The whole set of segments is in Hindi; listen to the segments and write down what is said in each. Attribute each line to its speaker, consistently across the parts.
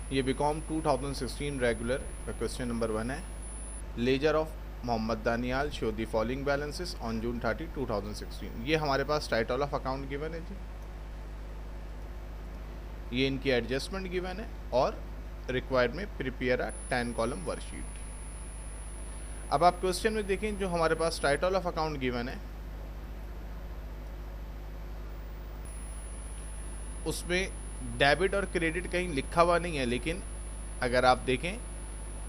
Speaker 1: ये बीकॉम 2016 रेगुलर का क्वेश्चन नंबर 1 है। Ledger of Mohammad Daniyal show the following balances on June 30, 2016। ये हमारे पास टाइटल ऑफ अकाउंट गिवन है जी, ये इनकी एडजस्टमेंट गिवन है और रिक्वायर्ड में प्रिपेयर अ 10 कॉलम वर्कशीट। अब आप क्वेश्चन में देखें, जो हमारे पास टाइटल ऑफ अकाउंट गिवन है उसमें डेबिट और क्रेडिट कहीं लिखा हुआ नहीं है, लेकिन अगर आप देखें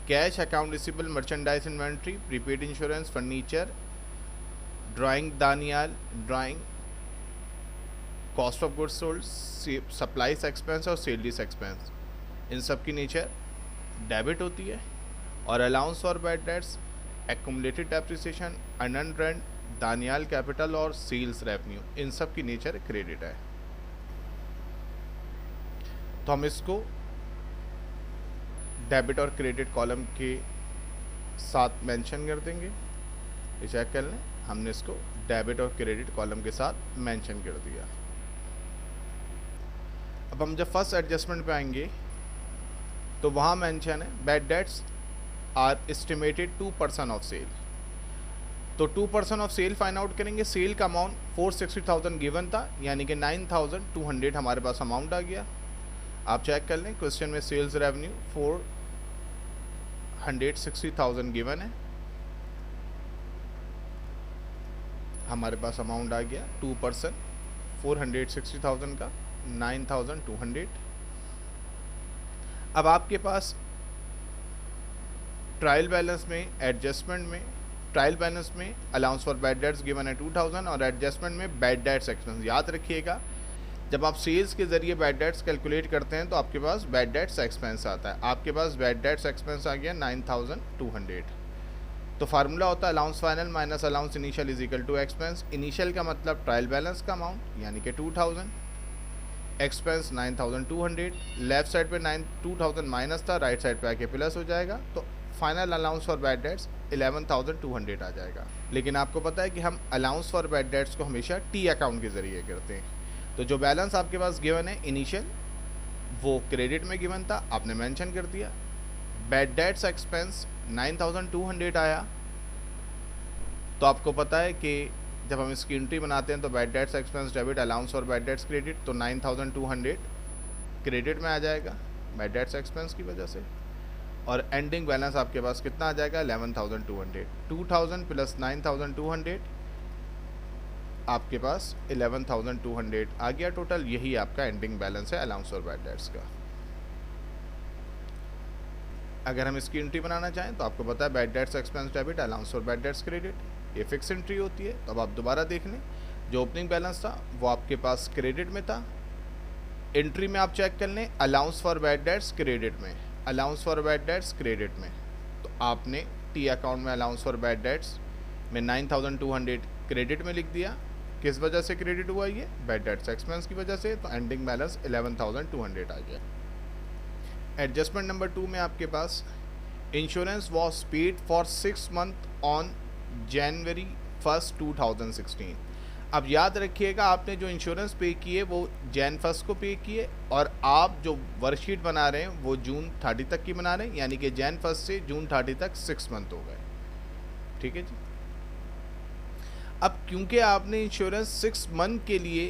Speaker 1: cash, account receivable, merchandise inventory, prepaid insurance, furniture, drawing Daniyal, drawing, cost of goods sold, supplies expense और सेल्स एक्सपेंस, इन सब की नेचर डेबिट होती है। और allowance for bad dates, accumulated depreciation, unearned rent, Daniyal capital और सेल्स रेवेन्यू, इन सब की नेचर क्रेडिट है। तो हम इसको डेबिट और क्रेडिट कॉलम के साथ मेंशन कर देंगे। ये चेक कर लें, हमने इसको डेबिट और क्रेडिट कॉलम के साथ मेंशन कर दिया। अब हम जब फर्स्ट एडजस्टमेंट पे आएंगे तो वहाँ मेंशन है bad debts are estimated 2% of sale. तो 2% ऑफ सेल फाइंड आउट करेंगे। सेल का अमाउंट 460,000 गिवन था, यानी कि 9,200 हमारे पास अमाउंट आ गया। आप चेक कर लें, क्वेश्चन में सेल्स रेवेन्यू 460,000 गिवन है, हमारे पास अमाउंट आ गया 2% 460,000 का 9,200। अब आपके पास ट्रायल बैलेंस में, एडजस्टमेंट में, ट्रायल बैलेंस में allowance for bad dates given है 2,000 और एडजस्टमेंट में बैड डेट्स एक्सपेंस। याद रखिएगा, जब आप सेल्स के ज़रिए बैड डेट्स कैलकुलेट करते हैं तो आपके पास बैड डेट्स एक्सपेंस आता है। आपके पास बैड डेट्स एक्सपेंस आ गया 9,200। तो फार्मूला होता है allowance final minus allowance initial is equal to expense. Initial का मतलब ट्रायल बैलेंस का अमाउंट यानी कि 2,000, एक्सपेंस 9,200, लेफ्ट साइड पे 2,000 माइनस था, राइट साइड पे आके प्लस हो जाएगा, तो final allowance for bad dates 11,200 आ जाएगा। लेकिन आपको पता है कि हम अलाउंस फॉर बैड डेट्स को हमेशा टी अकाउंट के ज़रिए करते हैं। तो जो बैलेंस आपके पास गिवन है इनिशियल, वो क्रेडिट में गिवन था, आपने मेंशन कर दिया। बैड डेट्स एक्सपेंस 9,200 आया, तो आपको पता है कि जब हम इसकी एंट्री बनाते हैं तो bad debts expense debit, allowance और बैड डेट्स क्रेडिट, तो 9,200 क्रेडिट में आ जाएगा बैड डेट्स एक्सपेंस की वजह से। और एंडिंग बैलेंस आपके पास कितना आ जाएगा 11,200। 2,000 प्लस 9,200 आपके पास 11,200 आ गया टोटल। यही आपका एंडिंग बैलेंस है अलाउंस और बैड डेट्स का। अगर हम इसकी एंट्री बनाना चाहें तो आपको पता है bad debts expense debit, allowance और बैड डेट्स क्रेडिट, ये फिक्स एंट्री होती है। तो अब आप दोबारा देख लें, जो ओपनिंग बैलेंस था वो आपके पास क्रेडिट में था, एंट्री में आप चेक कर लें allowance for bad debts credit में, allowance for bad debts credit में। तो आपने टी अकाउंट में अलाउंस फॉर बैड डेट्स में 9,200 क्रेडिट में लिख दिया। किस वजह से क्रेडिट हुआ ये? बैड डेट्स एक्सपेंस की वजह से। तो एंडिंग बैलेंस 11,200 आ गया। एडजस्टमेंट नंबर 2 में आपके पास insurance was paid for 6 month on January 1, 2016। अब याद रखिएगा, आपने जो इंश्योरेंस पे की है वो जैन 1 को पे की है, और आप जो वर्कशीट बना रहे हैं वो जून 30 तक की बना रहे हैं, यानी कि जैन 1 से जून 30 तक 6 मंथ हो गए। ठीक है जी। अब क्योंकि आपने इंश्योरेंस 6 मंथ के लिए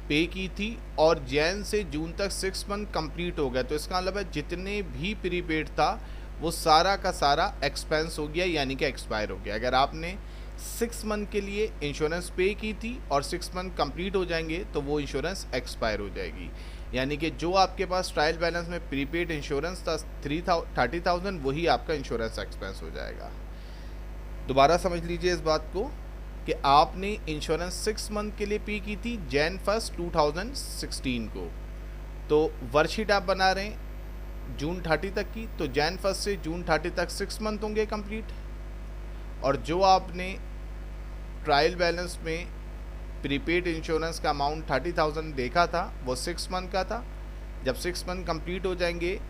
Speaker 1: पे की थी और जैन से जून तक 6 मंथ कंप्लीट हो गया, तो इसका मतलब है जितने भी प्रीपेड था वो सारा का सारा एक्सपेंस हो गया, यानी कि एक्सपायर हो गया। अगर आपने 6 मंथ के लिए इंश्योरेंस पे की थी और 6 मंथ कंप्लीट हो जाएंगे तो वो इंश्योरेंस एक्सपायर हो जाएगी, यानी कि जो आपके पास ट्रायल बैलेंस में प्रीपेड इंश्योरेंस था 30,000, वही आपका इंश्योरेंस एक्सपेंस हो जाएगा। दोबारा समझ लीजिए इस बात को कि आपने इंश्योरेंस 6 मंथ के लिए पे की थी जैन 1, 2016 को, तो वर्कशीट आप बना रहे हैं जून 30 तक की, तो जैन 1 से जून 30 तक 6 मंथ होंगे कंप्लीट। और जो आपने ट्रायल बैलेंस में प्रीपेड इंश्योरेंस का अमाउंट 30,000 देखा था वो 6 मंथ का था। जब 6 मंथ कंप्लीट हो जाएंगे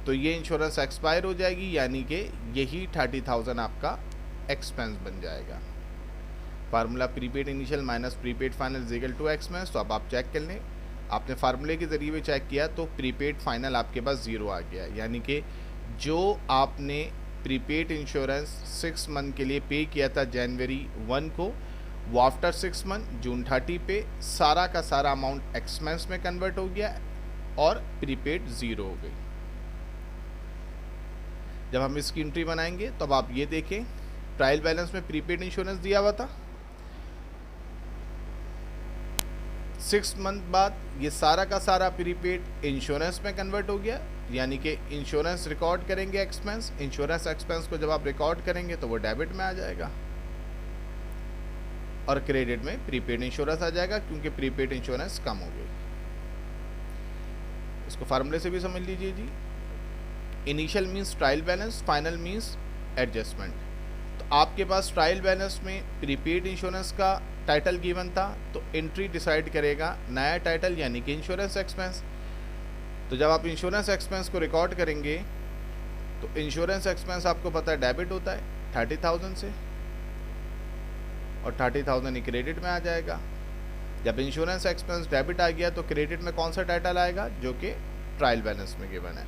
Speaker 1: तो ये इंश्योरेंस एक्सपायर हो जाएगी, यानी कि यही 30,000 आपका एक्सपेंस बन जाएगा। Formula prepaid initial minus prepaid final is equal to expense. तो अब आप चेक कर लें, आपने फार्मूले के ज़रिए भी चेक किया तो प्रीपेड फाइनल आपके पास 0 आ गया, यानी कि जो आपने प्रीपेड इंश्योरेंस 6 मंथ के लिए पे किया था जनवरी 1 को, वो आफ्टर 6 मंथ जून 30 पे सारा का सारा अमाउंट एक्सपेंस में कन्वर्ट हो गया और प्रीपेड 0 हो गई। जब हम इसकी एंट्री बनाएंगे तो अब आप ये देखें, ट्रायल बैलेंस में प्रीपेड इंश्योरेंस दिया हुआ था, 6 मंथ बाद ये सारा का सारा प्रीपेड इंश्योरेंस में कन्वर्ट हो गया, यानी कि इंश्योरेंस रिकॉर्ड करेंगे एक्सपेंस, इंश्योरेंस एक्सपेंस को जब आप रिकॉर्ड करेंगे तो वो डेबिट में आ जाएगा और क्रेडिट में प्रीपेड इंश्योरेंस आ जाएगा, क्योंकि प्रीपेड इंश्योरेंस कम हो गई। इसको फार्मूले से भी समझ लीजिए जी। Initial means trial balance, final means adjustment. तो आपके पास ट्रायल बैलेंस में प्रीपेड इंश्योरेंस का टाइटल गिवन था, तो एंट्री डिसाइड करेगा नया टाइटल यानी कि इंश्योरेंस एक्सपेंस। तो जब आप इंश्योरेंस एक्सपेंस को रिकॉर्ड करेंगे तो इंश्योरेंस एक्सपेंस आपको पता है डेबिट होता है 30,000 से, और 30,000 ही क्रेडिट में आ जाएगा। जब इंश्योरेंस एक्सपेंस डेबिट आ गया तो क्रेडिट में कौन सा टाइटल आएगा, जो कि ट्रायल बैलेंस में गिवन है,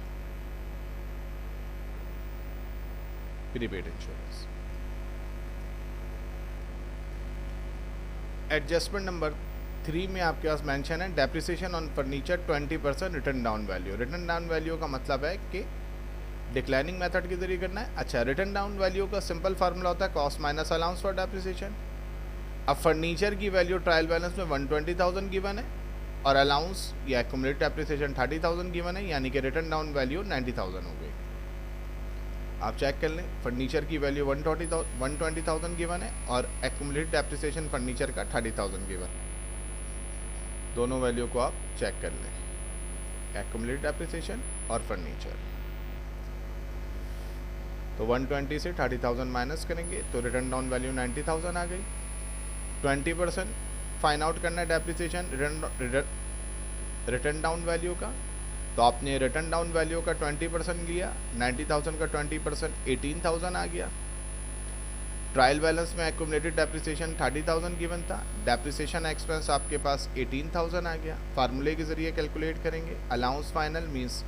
Speaker 1: प्रीपेड इंश्योरेंस। एडजस्टमेंट नंबर 3 में आपके पास मेंशन है depreciation on furniture 20% return down value. Return down value का मतलब है कि डिक्लाइनिंग मेथड के जरिए करना है। अच्छा, रिटर्न डाउन वैल्यू का सिंपल फार्मूला होता है cost minus allowance for depreciation. अब फर्नीचर की वैल्यू ट्रायल बैलेंस में 120,000 गिवन है और अलाउंस या एक्यूमुलेटेड डेप्रिसिएशन 30,000 गिवन है, यानी कि रिटर्न डाउन वैल्यू 90,000 हो गई। आप चेक कर लें, फर्नीचर की वैल्यू 120,000 गिवन है और एक्यूमुलेटेड डेप्रिसिएशन फर्नीचर का 30,000 गिवन। दोनों वैल्यू को आप चेक कर लें, एक्यूमुलेटेड डेप्रिसिएशन और फर्नीचर। तो 120 से 30,000 माइनस करेंगे तो रिटर्न डाउन वैल्यू 90,000 आ गई। 20% फाइन आउट करना है डेप्रिसिएशन रिटर्न डाउन वैल्यू का, तो आपने रिटर्न डाउन वैल्यू का 20% लिया, 90,000 का 20% 18,000 आ गया। ट्रायल बैलेंस में एक्यूमुलेटेड डेप्रिसिएशन 30,000 गिवन था, डेप्रिसिएशन एक्सपेंस आपके पास 18,000 आ गया। फार्मूले के जरिए कैलकुलेट करेंगे, allowance final means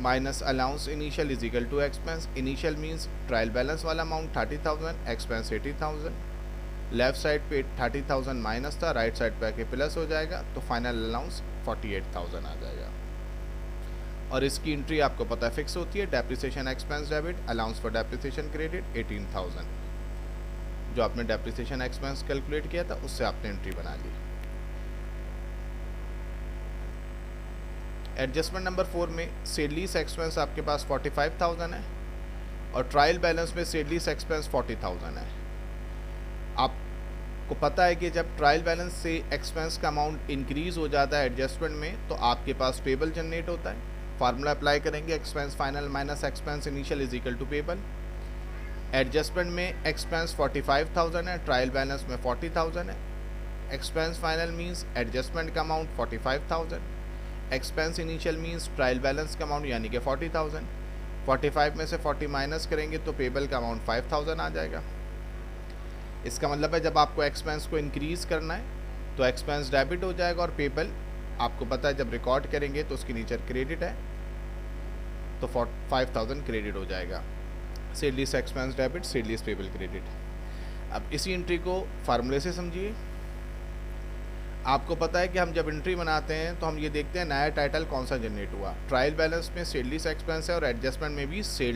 Speaker 1: minus allowance initial is equal to expense. Initial means trial balance वाला अमाउंट 30,000, एक्सपेंस 80,000, लेफ्ट साइड पे 30,000 माइनस था, राइट साइड पे आके प्लस हो जाएगा, तो फाइनल अलाउंस 48,000 आ जाएगा। और इसकी एंट्री आपको पता है फिक्स होती है, depreciation expense debit, allowance for depreciation credit 18,000। जो आपने डेप्रिसिएशन एक्सपेंस कैलकुलेट किया था उससे आपने एंट्री बना ली। एडजस्टमेंट नंबर 4 में सेल लीज एक्सपेंस आपके पास 45,000 है और ट्रायल बैलेंस में सेल लीज एक्सपेंस 40,000 है। आपको पता है कि जब ट्रायल बैलेंस से एक्सपेंस का अमाउंट इंक्रीज हो जाता है एडजस्टमेंट में तो आपके पास पेबल जनरेट होता है। फार्मूला अप्लाई करेंगे, expense final minus expense initial is equal to payable. Adjustment में एक्सपेंस 45,000 है, ट्रायल बैलेंस में 40,000 है। एक्सपेंस फाइनल मीन्स एडजस्टमेंट का amount 45,000, expense initial means trial balance का अमाउंट यानी कि 40,000। 45 में से 40 माइनस करेंगे तो पेबल का अमाउंट 5,000 आ जाएगा। इसका मतलब है जब आपको एक्सपेंस को इंक्रीज़ करना है तो एक्सपेंस डेबिट हो जाएगा और पेबल आपको पता है जब रिकॉर्ड करेंगे तो उसके नीचे क्रेडिट है तो 5,000 क्रेडिट हो जाएगा। Salaries expense debit, salaries payable credit. अब इसी एंट्री को फार्मूले से समझिए। आपको पता है कि हम जब एंट्री बनाते हैं तो हम ये देखते हैं नया टाइटल कौन सा जनरेट हुआ। ट्रायल बैलेंस में सेल लीज एक्सपेंस है और एडजस्टमेंट में भी सेल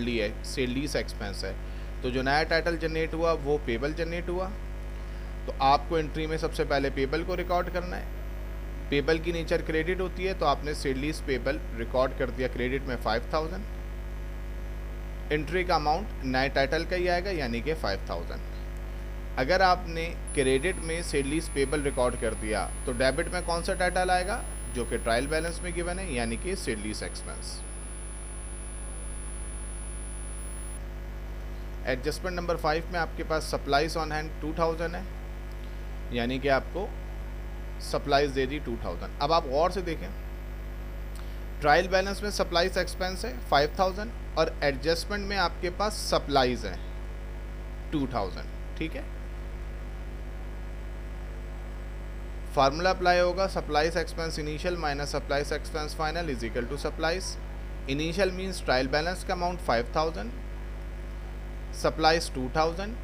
Speaker 1: लीज एक्सपेंस है, तो जो नया टाइटल जनरेट हुआ वो पेबल जनरेट हुआ। तो आपको एंट्री में सबसे पहले पेबल को रिकॉर्ड करना है। पेबल की नेचर क्रेडिट होती है तो आपने सेल लीज पेबल रिकॉर्ड कर दिया क्रेडिट में 5,000। एंट्री का अमाउंट नए टाइटल का ही आएगा यानी कि 5,000। अगर आपने क्रेडिट में सेल लीज पेबल रिकॉर्ड कर दिया तो डेबिट में कौन सा टाइटल आएगा, जो कि ट्रायल बैलेंस में गिवन है यानी कि salaries expense. Adjustment number 5 में आपके पास सप्लाईज ऑन हैंड 2,000 है, यानी कि आपको सप्लाईज दे दी 2,000। अब आप गौर से देखें, ट्रायल बैलेंस में सप्लाईज एक्सपेंस है 5,000 और एडजस्टमेंट में आपके पास सप्लाईज है 2,000, ठीक है। फार्मूला अप्लाई होगा, supplies expense initial minus supplies expense final is equal to supplies initial means trial balance का अमाउंट 5000, सप्लाईज 2000,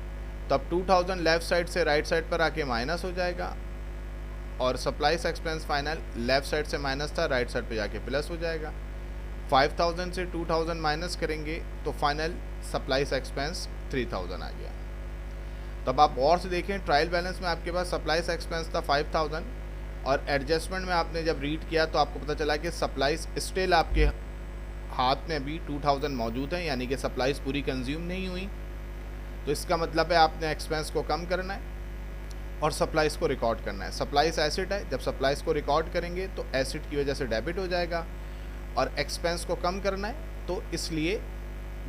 Speaker 1: तब 2000 लेफ्ट साइड से राइट साइड पर आके माइनस हो जाएगा और supplies expense final left side से माइनस था, राइट साइड पे जाके प्लस हो जाएगा। 5000 से 2000 माइनस करेंगे तो फाइनल सप्लाईज एक्सपेंस 3000 आ गया। तब आप और से देखें, ट्रायल बैलेंस में आपके पास सप्लाईज एक्सपेंस था 5000 और एडजस्टमेंट में आपने जब रीड किया तो आपको पता चला कि सप्लाईज स्टिल आपके हाथ में अभी 2000 मौजूद है, यानी कि सप्लाईज पूरी कंज्यूम नहीं हुई। तो इसका मतलब है आपने एक्सपेंस को कम करना है और सप्लाईज को रिकॉर्ड करना है। सप्लाईज एसिड है, जब सप्लाईज को रिकॉर्ड करेंगे तो एसिड की वजह से डेबिट हो जाएगा और एक्सपेंस को कम करना है तो इसलिए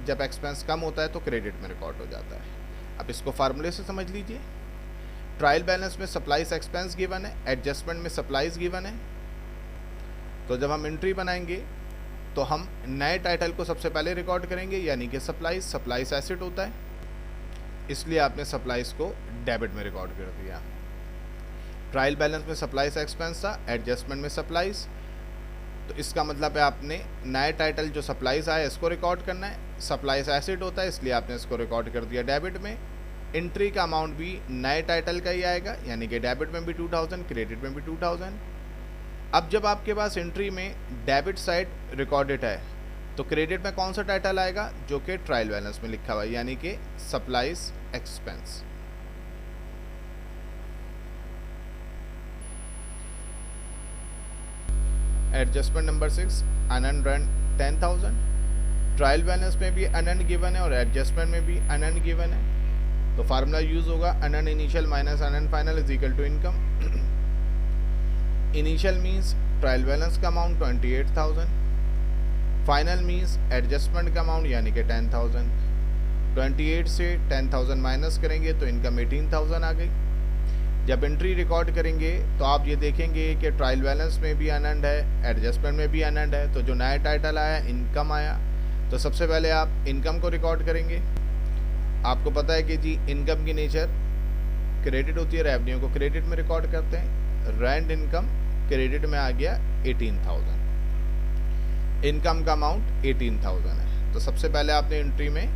Speaker 1: जब एक्सपेंस कम होता है तो क्रेडिट में रिकॉर्ड हो जाता है। अब इसको फार्मूले से समझ लीजिए। ट्रायल बैलेंस में सप्लाईज एक्सपेंस गिवन है, एडजस्टमेंट में सप्लाईज गिवन है। तो जब हम एंट्री बनाएंगे तो हम नए टाइटल को सबसे पहले रिकॉर्ड करेंगे, यानी कि सप्लाईज एसिड होता है, इसलिए आपने सप्लाईज को डेबिट में रिकॉर्ड कर दिया। ट्रायल बैलेंस में सप्लाईज एक्सपेंस था, एडजस्टमेंट में सप्लाईज, तो इसका मतलब है आपने नए टाइटल जो सप्लाईज आया इसको रिकॉर्ड करना है। सप्लाईज एसिड होता है इसलिए आपने इसको रिकॉर्ड कर दिया डेबिट में। एंट्री का अमाउंट भी नए टाइटल का ही आएगा, यानी कि डेबिट में भी 2000, क्रेडिट में भी 2000। अब जब आपके पास एंट्री में डेबिट साइड रिकॉर्डेड है तो क्रेडिट में कौन सा टाइटल आएगा, जो कि ट्रायल बैलेंस में लिखा हुआ है, यानी कि supplies expense. Adjustment number 6 unearned rent 10,000। Trial balance में भी अनअर्न्ड गिवन है और एडजस्टमेंट में भी अनअर्न्ड गिवन है। तो फार्मूला यूज होगा unearned initial minus unearned final is equal to income. Initial means trial balance का अमाउंट 28,000, फाइनल मीन्स एडजस्टमेंट का अमाउंट यानी कि 10,000। 28 से 10,000 माइनस करेंगे तो इनकम 18,000 आ गई। जब एंट्री रिकॉर्ड करेंगे तो आप ये देखेंगे कि ट्रायल बैलेंस में भी अनअर्न्ड है, एडजस्टमेंट में भी अनअर्न्ड है। तो जो नया टाइटल आया इनकम आया, तो सबसे पहले आप इनकम को रिकॉर्ड करेंगे। आपको पता है कि जी इनकम की नेचर क्रेडिट होती है, रेवेन्यू को क्रेडिट में रिकॉर्ड करते हैं। रेंट इनकम क्रेडिट में आ गया 18,000, इनकम का अमाउंट 18,000 है। तो सबसे पहले आपने एंट्री में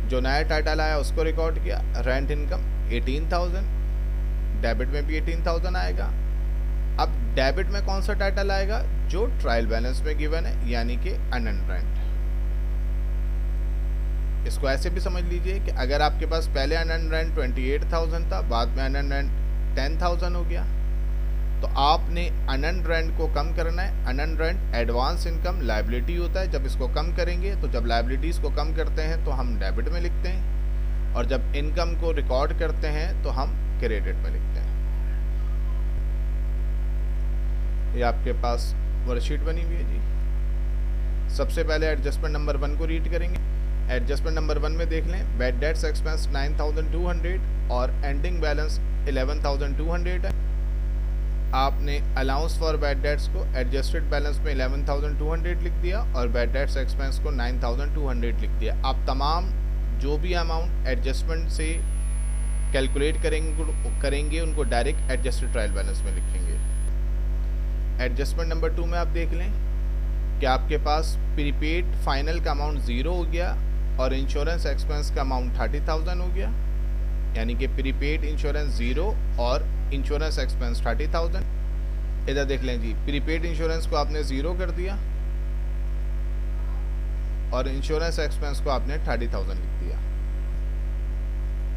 Speaker 1: जो नया टाइटल आया उसको रिकॉर्ड किया, रेंट इनकम 18,000, डेबिट में भी 18,000 आएगा। अब डेबिट में कौन सा टाइटल आएगा, जो ट्रायल बैलेंस में गिवन है, यानी कि अनअर्न्ड रेंट। इसको ऐसे भी समझ लीजिए कि अगर आपके पास पहले अनअर्न्ड रेंट 28,000 था, बाद में अनअर्न्ड रेंट 10,000 हो गया, तो आपने अनअर्न्ड रेंट को कम करना है। Unearned rent advance income liability होता है, जब इसको कम करेंगे तो जब लायबिलिटीज़ को कम करते हैं तो हम डेबिट में लिखते हैं और जब इनकम को रिकॉर्ड करते हैं तो हम क्रेडिट में लिखते हैं। ये आपके पास वर्कशीट बनी हुई है जी। सबसे पहले एडजस्टमेंट नंबर 1 को रीड करेंगे। एडजस्टमेंट नंबर 1 में देख लें, बैड डेट्स एक्सपेंस 9,200 और एंडिंग बैलेंस 11,200 है। आपने अलाउंस फॉर बैड डेट्स को एडजस्टेड बैलेंस में 11,200 लिख दिया और बैड डेट्स एक्सपेंस को 9,200 लिख दिया। आप तमाम जो भी अमाउंट एडजस्टमेंट से कैलकुलेट करेंगे उनको डायरेक्ट एडजस्टेड ट्रायल बैलेंस में लिखेंगे। एडजस्टमेंट नंबर 2 में आप देख लें कि आपके पास प्रीपेड फाइनल का अमाउंट 0 हो गया और इंश्योरेंस एक्सपेंस का अमाउंट 30,000 हो गया, यानी कि प्रीपेड इंश्योरेंस 0 और इंश्योरेंस एक्सपेंस 30,000। इधर देख लें जी, प्रीपेड इंश्योरेंस को आपने 0 कर दिया और इंश्योरेंस एक्सपेंस को आपने 30,000 लिख दिया।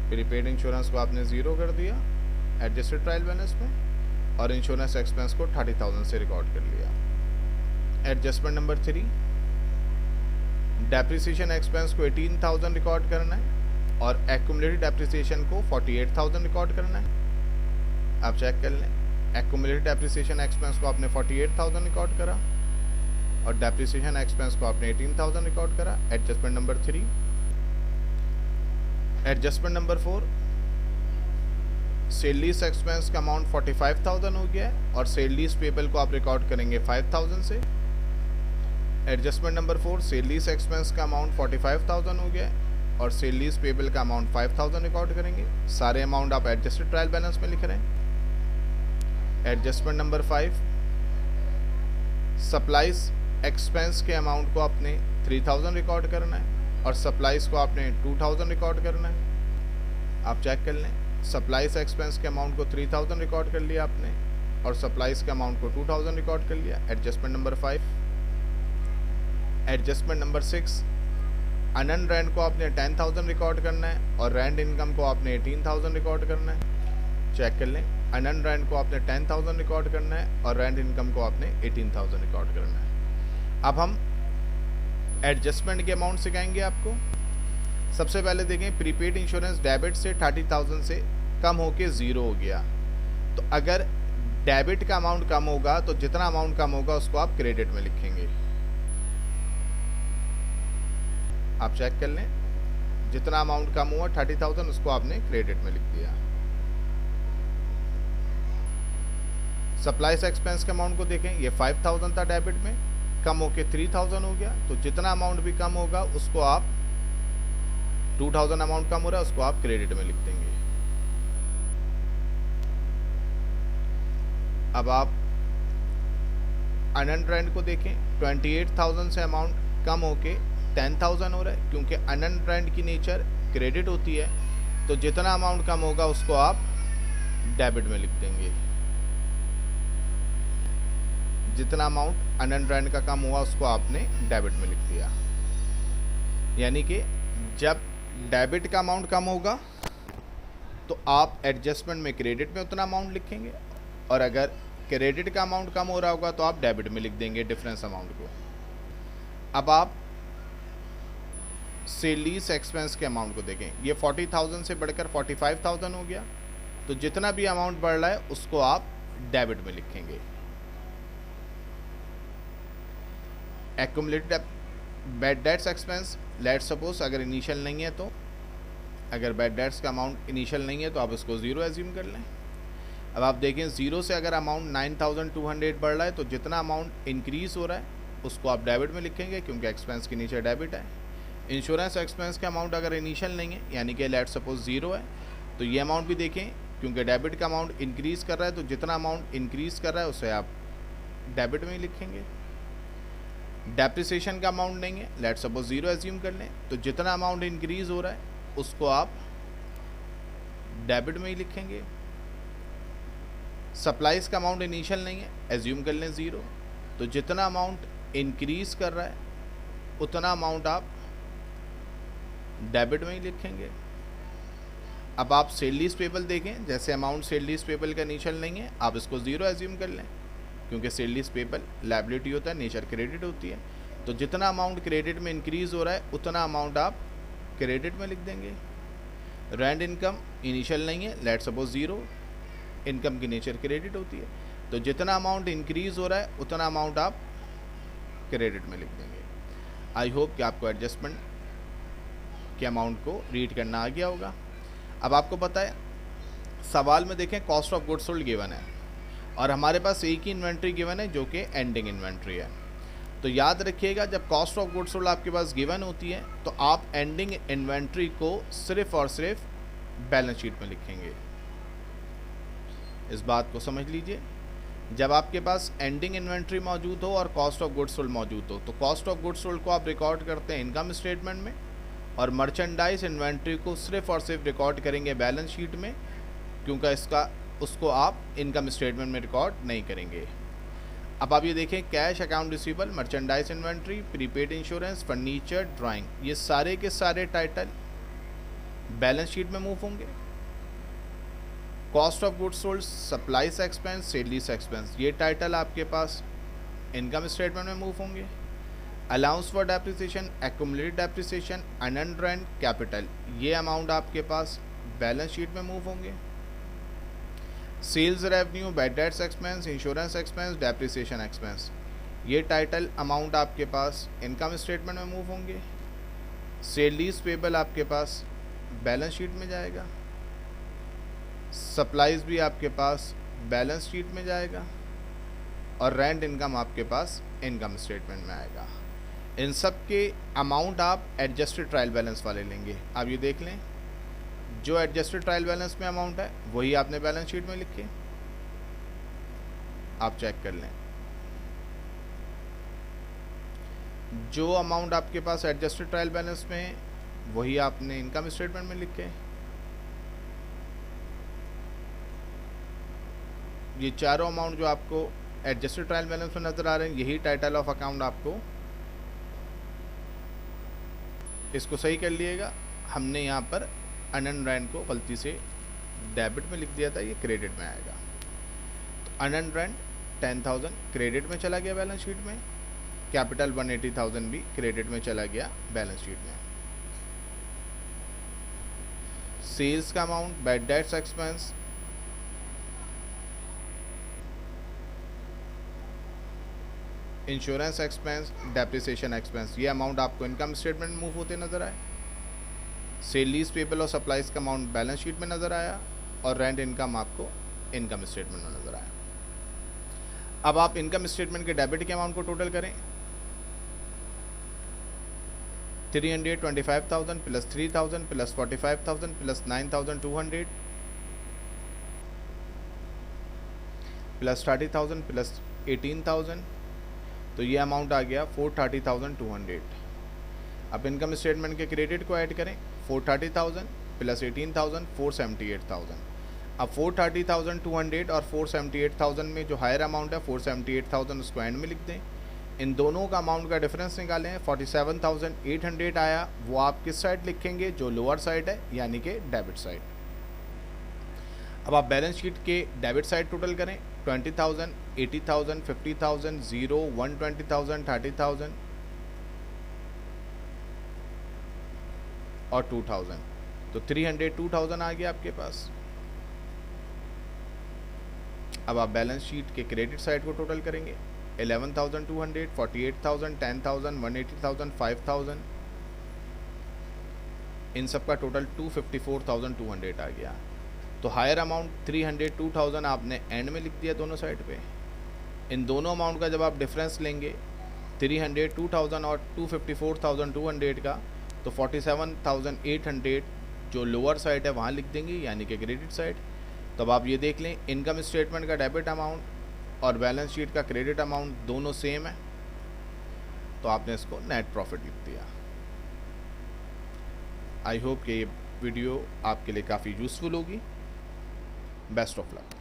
Speaker 1: प्रीपेड इंश्योरेंस को आपने 0 कर दिया एडजस्टेड ट्रायल बैलेंस में और इंश्योरेंस एक्सपेंस को 30,000 से रिकॉर्ड कर लिया। एडजस्टमेंट नंबर 3, डेप्रिसिएशन एक्सपेंस को 18,000 रिकॉर्ड करना है और एक्यूमुलेटेड डेप्रिसिएशन को 48,000 रिकॉर्ड करना है। आप चेक कर लें, एक्यूमुलेटेड डेप्रिसिएशन एक्सपेंस को आपने 48,000 रिकॉर्ड करा और डेप्रिसिएशन एक्सपेंस को आपने 18,000 रिकॉर्ड करा। Adjustment number 3। Adjustment number 4, salaries expense का अमाउंट 45,000 हो गया है और सेल लीज पेबल को आप रिकॉर्ड करेंगे 5,000 से। Adjustment number 4, salaries expense का अमाउंट 45,000 हो गया है और सेल लीज पेबल का अमाउंट 5,000 रिकॉर्ड करेंगे। सारे अमाउंट आप एडजस्टेड ट्रायल बैलेंस में लिख रहे हैं। एडजस्टमेंट नंबर 5, सप्लाईज एक्सपेंस के अमाउंट को आपने 3000 रिकॉर्ड करना है और सप्लाईज को आपने 2000 रिकॉर्ड करना है। आप चेक कर लें, सप्लाईज एक्सपेंस के अमाउंट को 3000 रिकॉर्ड कर लिया आपने और सप्लाईज के अमाउंट को 2000 रिकॉर्ड कर लिया। Adjustment number 5। Adjustment number 6, unearned rent को आपने 10,000 रिकॉर्ड करना है और रेंट इनकम को आपने 18,000 रिकॉर्ड करना है। चेक कर लें, अनअर्न्ड रेंट को आपने 10,000 रिकॉर्ड करना है और रेंट इनकम को आपने 18,000 रिकॉर्ड करना है। अब हम एडजस्टमेंट के अमाउंट सिखाएंगे आपको। सबसे पहले देखें, प्रीपेड इंश्योरेंस डेबिट से 30,000 से कम होके 0 हो गया। तो अगर डेबिट का अमाउंट कम होगा तो जितना अमाउंट कम होगा उसको आप क्रेडिट में लिखेंगे। आप चेक कर लें, जितना अमाउंट कम हुआ 30,000 उसको आपने क्रेडिट में लिख दिया। सप्लाईज एक्सपेंस के अमाउंट को देखें, ये 5,000 था डेबिट में, कम होके 3,000 हो गया। तो जितना अमाउंट भी कम होगा उसको आप 2,000 अमाउंट कम हो रहा है उसको आप क्रेडिट में लिख देंगे। अब आप अनअर्न्ड रेंट को देखें, 28,000 से अमाउंट कम होके 10,000 हो रहा है, क्योंकि अनअर्न्ड रेंट की नेचर क्रेडिट होती है। तो जितना अमाउंट कम होगा उसको आप डेबिट में लिख देंगे। जितना अमाउंट अनअर्न्ड रेंट का कम हुआ उसको आपने डेबिट में लिख दिया। यानी कि जब डेबिट का अमाउंट कम होगा तो आप एडजस्टमेंट में क्रेडिट में उतना अमाउंट लिखेंगे और अगर क्रेडिट का अमाउंट कम हो रहा होगा तो आप डेबिट में लिख देंगे डिफरेंस अमाउंट को। अब आप सेल लीज एक्सपेंस के अमाउंट को देखें, ये 40,000 से बढ़कर 45,000 हो गया। तो जितना भी अमाउंट बढ़ रहा है उसको आप डेबिट में लिखेंगे। Accumulated bad debts expense, let suppose अगर इनिशियल नहीं है तो, अगर बैड डेट्स का अमाउंट इनिशियल नहीं है तो आप इसको 0 एज्यूम कर लें। अब आप देखें, 0 से अगर अमाउंट 9,200 बढ़ रहा है तो जितना अमाउंट इंक्रीज़ हो रहा है उसको आप डेबिट में लिखेंगे, क्योंकि एक्सपेंस के नीचे डेबिट है। इंश्योरेंस एक्सपेंस का अमाउंट अगर इनिशियल नहीं है, यानी कि लेट सपोज 0 है, तो ये अमाउंट भी देखें, क्योंकि डेबिट का अमाउंट इंक्रीज़ कर रहा है तो जितना अमाउंट इंक्रीज़ कर रहा है उसे आप डेबिट में ही लिखेंगे। डेप्रिसिएशन का अमाउंट नहीं है, लेट सपोज 0 एज्यूम कर लें, तो जितना अमाउंट इंक्रीज़ हो रहा है उसको आप डेबिट में ही लिखेंगे। सप्लाईज का अमाउंट इनिशियल नहीं है, एज्यूम कर लें 0, तो जितना अमाउंट इंक्रीज़ कर रहा है उतना अमाउंट आप डेबिट में ही लिखेंगे। अब आप सेल लीज पेबल देखें, जैसे अमाउंट सेल लीज पेबल का इनिशियल नहीं है, आप इसको 0 एज्यूम कर लें, क्योंकि सेल लीज पेबल लायबिलिटी होता है, नेचर क्रेडिट होती है। तो जितना अमाउंट क्रेडिट में इंक्रीज़ हो रहा है उतना अमाउंट आप क्रेडिट में लिख देंगे। रेंट इनकम इनिशियल नहीं है, लेट सपोज 0, इनकम की नेचर क्रेडिट होती है, तो जितना अमाउंट इंक्रीज़ हो रहा है उतना अमाउंट आप क्रेडिट में लिख देंगे। आई होप कि आपको एडजस्टमेंट के अमाउंट को रीड करना आ गया होगा। अब आपको पता है, सवाल में देखें cost of goods sold given है और हमारे पास एक ही इन्वेंट्री गिवन है जो कि एंडिंग इन्वेंट्री है। तो याद रखिएगा, जब कॉस्ट ऑफ गुड्स सोल्ड आपके पास गिवन होती है तो आप एंडिंग इन्वेंट्री को सिर्फ और सिर्फ बैलेंस शीट में लिखेंगे। इस बात को समझ लीजिए, जब आपके पास एंडिंग इन्वेंट्री मौजूद हो और कॉस्ट ऑफ गुड्स सोल्ड मौजूद हो तो कॉस्ट ऑफ गुड्स सोल्ड को आप रिकॉर्ड करते हैं इनकम स्टेटमेंट में और मर्चेंडाइज इन्वेंट्री को सिर्फ और सिर्फ रिकॉर्ड करेंगे बैलेंस शीट में, क्योंकि उसको आप इनकम स्टेटमेंट में रिकॉर्ड नहीं करेंगे। अब आप ये देखें, cash, account receivable, merchandise inventory, prepaid insurance, furniture, drawing, ये सारे के सारे टाइटल बैलेंस शीट में मूव होंगे। Cost of goods sold, supplies expense, salaries expense, ये टाइटल आपके पास इनकम स्टेटमेंट में मूव होंगे। Allowance for depreciation, accumulated depreciation, unearned rent, capital, ये अमाउंट आपके पास बैलेंस शीट में मूव होंगे। Sales revenue, bad debts expense, insurance expense, depreciation expense, ये टाइटल अमाउंट आपके पास इनकम स्टेटमेंट में मूव होंगे। सेल लीज पेबल आपके पास बैलेंस शीट में जाएगा। सप्लाईज भी आपके पास बैलेंस शीट में जाएगा और रेंट इनकम आपके पास इनकम स्टेटमेंट में आएगा। इन सब के अमाउंट आप एडजस्टेड ट्रायल बैलेंस वाले लेंगे। आप ये देख लें, जो एडजस्टेड ट्रायल बैलेंस में अमाउंट है वही आपने बैलेंस शीट में लिखे। आप चेक कर लें। जो अमाउंट आपके पास एडजस्टेड ट्रायल बैलेंस में है वही आपने इनकम स्टेटमेंट में लिखे। ये चारों अमाउंट जो आपको एडजस्टेड ट्रायल बैलेंस में नज़र आ रहे हैं, यही टाइटल ऑफ अकाउंट आपको, इसको सही कर लिएगा। हमने यहाँ पर अनअर्न्ड रेंट को गलती से डेबिट में लिख दिया था, ये क्रेडिट में आएगा। तो अनअर्न्ड रेंट 10,000 क्रेडिट में चला गया बैलेंस शीट में, कैपिटल 180,000 भी क्रेडिट में चला गया बैलेंस शीट में। सेल्स का amount, bad debts expense, insurance expense, depreciation expense, ये अमाउंट आपको इनकम स्टेटमेंट में मूव होते नज़र आए। सेल लीज पेबल और सप्लाईज का अमाउंट बैलेंस शीट में नज़र आया और रेंट इनकम आपको इनकम स्टेटमेंट में नज़र आया। अब आप इनकम स्टेटमेंट के डेबिट के अमाउंट को टोटल करें। 325,000 plus 3,000 plus 45,000 plus 9,200 plus 30,000 plus 18,000, तो ये अमाउंट आ गया 430,200। अब इनकम स्टेटमेंट के क्रेडिट को ऐड करें। 430,000 प्लस 18,000 478,000। अब 430,200 और 478,000 में जो हायर अमाउंट है 478,000 उसको एंड में लिख दें। इन दोनों का अमाउंट का डिफरेंस निकालें। 47,800 आया, वो आप किस साइड लिखेंगे? जो लोअर साइड है, यानी कि डेबिट साइड। अब आप बैलेंस शीट के डेबिट साइड टोटल करें। 20,000, 80,000, 50,000, 0, 120,000, 30,000 और 2,000, तो 302,000 आ गया आपके पास। अब आप बैलेंस शीट के क्रेडिट साइड को टोटल करेंगे। 11,200, 48,000, 10,000, 180,000, 5,000, इन सब का टोटल 254,200 आ गया। तो हायर अमाउंट 302,000 आपने एंड में लिख दिया दोनों साइड पे। इन दोनों अमाउंट का जब आप डिफरेंस लेंगे 302,000 और 254,200 का, तो 47,800 जो लोअर साइड है वहाँ लिख देंगे, यानी कि क्रेडिट साइड। तो अब आप ये देख लें, इनकम स्टेटमेंट का डेबिट अमाउंट और बैलेंस शीट का क्रेडिट अमाउंट दोनों सेम है, तो आपने इसको नेट प्रॉफिट लिख दिया। आई होप कि ये वीडियो आपके लिए काफ़ी यूज़फुल होगी। Best of luck.